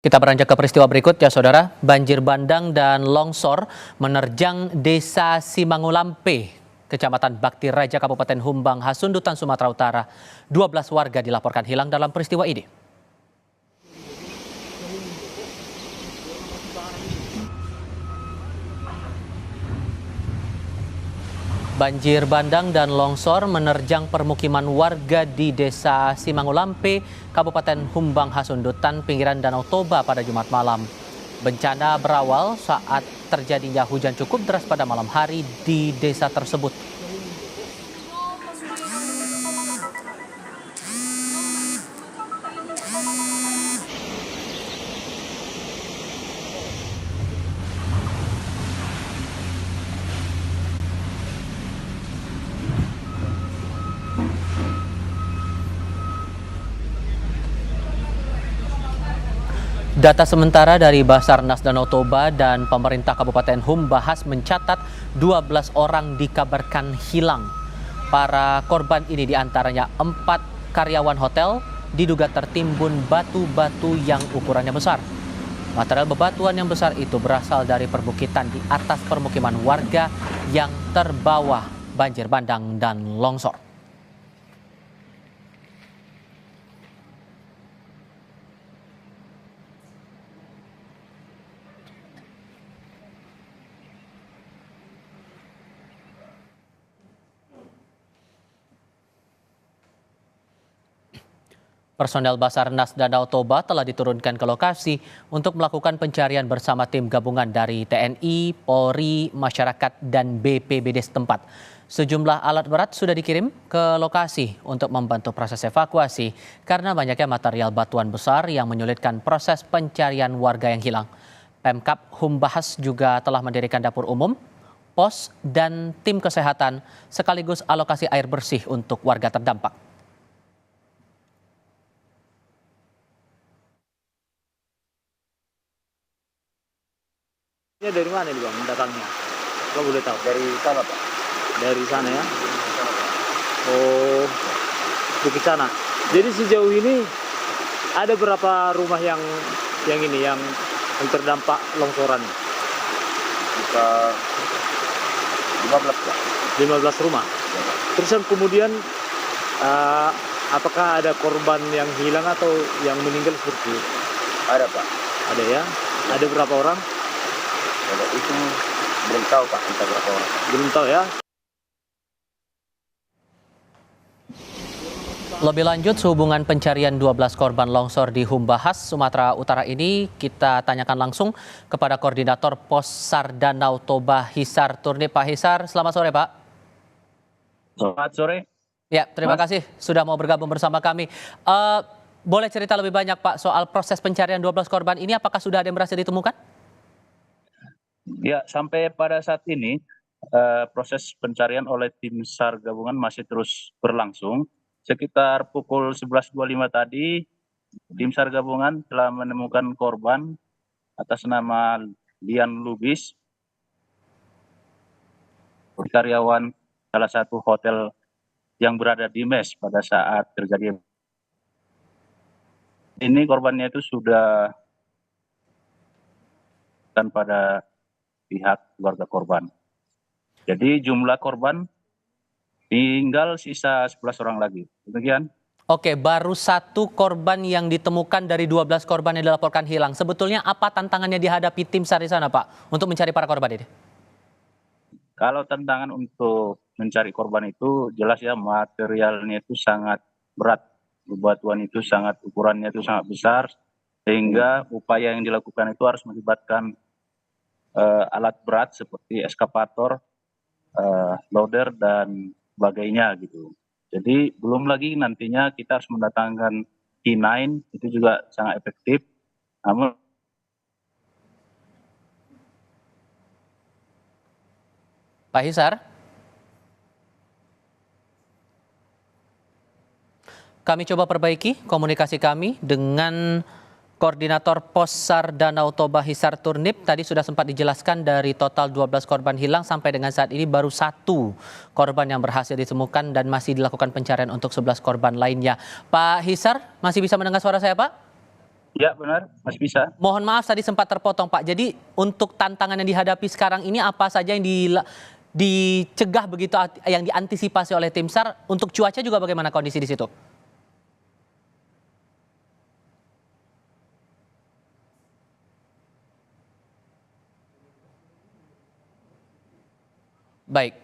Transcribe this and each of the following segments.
Kita beranjak ke peristiwa berikutnya, Saudara. Banjir bandang dan longsor menerjang Desa Simangulampe, Kecamatan Bakti Raja, Kabupaten Humbang, Hasundutan, Sumatera Utara. 12 warga dilaporkan hilang dalam peristiwa ini. Banjir bandang dan longsor menerjang permukiman warga di Desa Simangulampe, Kabupaten Humbang, Hasundutan, pinggiran Danau Toba pada Jumat malam. Bencana berawal saat terjadinya hujan cukup deras pada malam hari di desa tersebut. Data sementara dari Basarnas Danau Toba dan pemerintah Kabupaten Humbahas mencatat 12 orang dikabarkan hilang. Para korban ini diantaranya 4 karyawan hotel diduga tertimbun batu-batu yang ukurannya besar. Material bebatuan yang besar itu berasal dari perbukitan di atas permukiman warga yang terbawa banjir bandang dan longsor. Personel Basarnas Danau Toba telah diturunkan ke lokasi untuk melakukan pencarian bersama tim gabungan dari TNI, Polri, masyarakat, dan BPBD setempat. Sejumlah alat berat sudah dikirim ke lokasi untuk membantu proses evakuasi karena banyaknya material batuan besar yang menyulitkan proses pencarian warga yang hilang. Pemkab Humbahas juga telah mendirikan dapur umum, pos, dan tim kesehatan sekaligus alokasi air bersih untuk warga terdampak. Ini dari mana nih Bang datangnya? Kalau boleh tahu. Dari sana Pak. Dari sana ya? Oh, bukit sana. Jadi sejauh ini ada berapa rumah yang terdampak longsoran? Bisa 15 Pak. 15 rumah. Terus yang kemudian apakah ada korban yang hilang atau yang meninggal seperti itu? Ada Pak. Ada ya? Ada berapa orang? Kalau itu belum tahu Pak, entah berapa orang. Belum tahu ya? Lebih lanjut, sehubungan pencarian 12 korban longsor di Humbahas, Sumatera Utara ini kita tanyakan langsung kepada Koordinator Pos SAR Danau Toba Hisar Turnip. Pak Hisar, selamat sore Pak. Selamat sore. Ya, terima kasih sudah mau bergabung bersama kami. Boleh cerita lebih banyak Pak soal proses pencarian 12 korban ini, apakah sudah ada yang berhasil ditemukan? Ya, sampai pada saat ini proses pencarian oleh tim SAR gabungan masih terus berlangsung. Sekitar pukul 11.25 tadi, tim SAR gabungan telah menemukan korban atas nama Lian Lubis, karyawan salah satu hotel yang berada di mes pada saat terjadi. Ini korbannya itu sudah pada pihak keluarga korban. Jadi jumlah korban tinggal sisa 11 orang lagi. Demikian. Oke, baru 1 korban yang ditemukan dari 12 korban yang dilaporkan hilang. Sebetulnya apa tantangannya dihadapi tim SAR di sana Pak untuk mencari para korban ini? Kalau tantangan untuk mencari korban itu jelas ya, materialnya itu sangat berat. Bebatuan itu ukurannya itu sangat besar, sehingga upaya yang dilakukan itu harus melibatkan alat berat seperti eskavator, loader, dan sebagainya gitu. Jadi belum lagi nantinya kita harus mendatangkan K9, itu juga sangat efektif. Namun Pak Hisar? Kami coba perbaiki komunikasi kami dengan Koordinator Pos SAR Danau Toba Hisar Turnip. Tadi sudah sempat dijelaskan dari total 12 korban hilang sampai dengan saat ini baru 1 korban yang berhasil ditemukan dan masih dilakukan pencarian untuk 11 korban lainnya. Pak Hisar, masih bisa mendengar suara saya Pak? Ya benar, masih bisa. Mohon maaf tadi sempat terpotong Pak. Jadi untuk tantangan yang dihadapi sekarang ini apa saja yang dicegah begitu, yang diantisipasi oleh tim SAR? Untuk cuaca juga bagaimana kondisi di situ? Baik,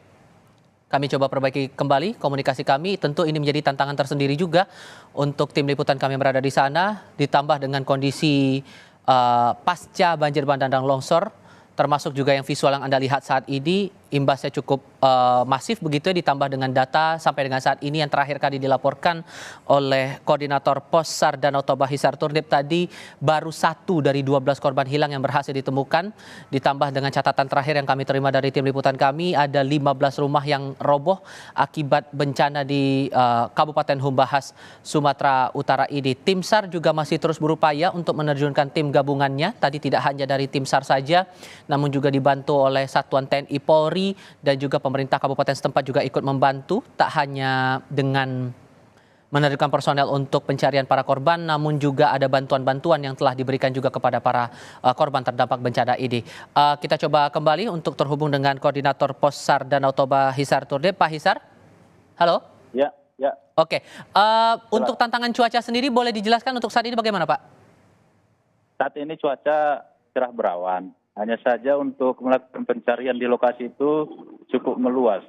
kami coba perbaiki kembali komunikasi kami. Tentu ini menjadi tantangan tersendiri juga untuk tim liputan kami yang berada di sana, ditambah dengan kondisi pasca banjir bandang dan longsor, termasuk juga yang visual yang Anda lihat saat ini, imbasnya cukup masif begitu ya, ditambah dengan data sampai dengan saat ini yang terakhir kali dilaporkan oleh Koordinator Pos SAR Danau Toba Hisar Turdip tadi, baru 1 dari 12 korban hilang yang berhasil ditemukan, ditambah dengan catatan terakhir yang kami terima dari tim liputan kami, ada 15 rumah yang roboh akibat bencana di Kabupaten Humbahas, Sumatera Utara ini. Tim SAR juga masih terus berupaya untuk menerjunkan tim gabungannya, tadi tidak hanya dari tim SAR saja, namun juga dibantu oleh Satuan TNI Polri dan juga pemerintah kabupaten setempat juga ikut membantu, tak hanya dengan menerjunkan personel untuk pencarian para korban, namun juga ada bantuan-bantuan yang telah diberikan juga kepada para korban terdampak bencana ini. Kita coba kembali untuk terhubung dengan Koordinator Pos SAR Danau Toba Hisar Turdip. Pak Hisar, halo? Ya, ya. Oke, untuk tantangan cuaca sendiri boleh dijelaskan untuk saat ini bagaimana Pak? Saat ini cuaca cerah berawan. Hanya saja untuk melakukan pencarian di lokasi itu cukup meluas.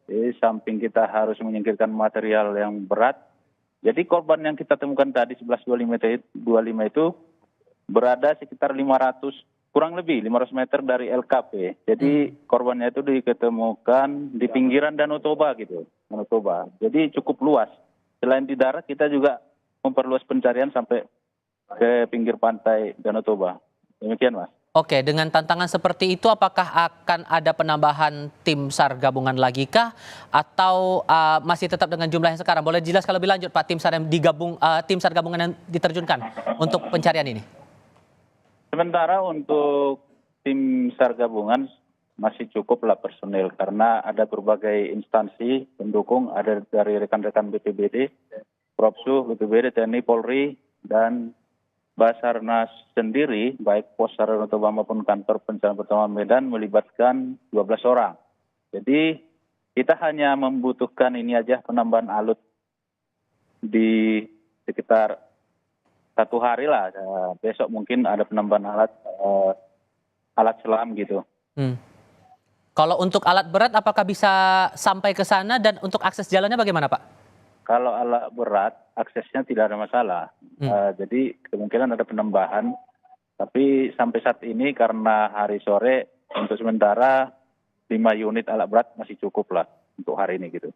Jadi samping kita harus menyingkirkan material yang berat. Jadi korban yang kita temukan tadi 1125 itu berada sekitar 500, kurang lebih 500 meter dari LKP. Jadi korbannya itu diketemukan di pinggiran Danau Toba gitu. Danau Toba. Jadi cukup luas. Selain di darat kita juga memperluas pencarian sampai ke pinggir pantai Danau Toba. Demikian Mas. Oke, dengan tantangan seperti itu apakah akan ada penambahan tim SAR gabungan lagi kah? Atau masih tetap dengan jumlah yang sekarang? Boleh dijelaskan lebih lanjut Pak, tim SAR yang tim SAR gabungan yang diterjunkan untuk pencarian ini? Sementara untuk tim SAR gabungan masih cukuplah personil karena ada berbagai instansi pendukung, ada dari rekan-rekan BPBD, Propsu, BPBD, TNI, Polri, dan Basarnas sendiri, baik Pos SAR Danau Toba maupun Kantor Pencarian Pertolongan Medan melibatkan 12 orang. Jadi kita hanya membutuhkan ini aja penambahan alut di sekitar 1 hari lah. Besok mungkin ada penambahan alat selam gitu. Kalau untuk alat berat apakah bisa sampai ke sana dan untuk akses jalannya bagaimana Pak? Kalau alat berat, aksesnya tidak ada masalah. Jadi kemungkinan ada penambahan. Tapi sampai saat ini karena hari sore, untuk sementara 5 unit alat berat masih cukup lah untuk hari ini gitu.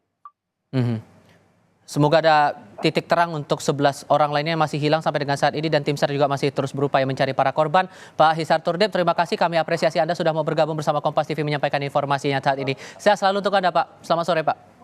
Semoga ada titik terang untuk 11 orang lainnya yang masih hilang sampai dengan saat ini dan tim SAR juga masih terus berupaya mencari para korban. Pak Hisar Turdip, terima kasih, kami apresiasi Anda sudah mau bergabung bersama Kompas TV menyampaikan informasinya saat ini. Sehat selalu untuk Anda Pak. Selamat sore Pak.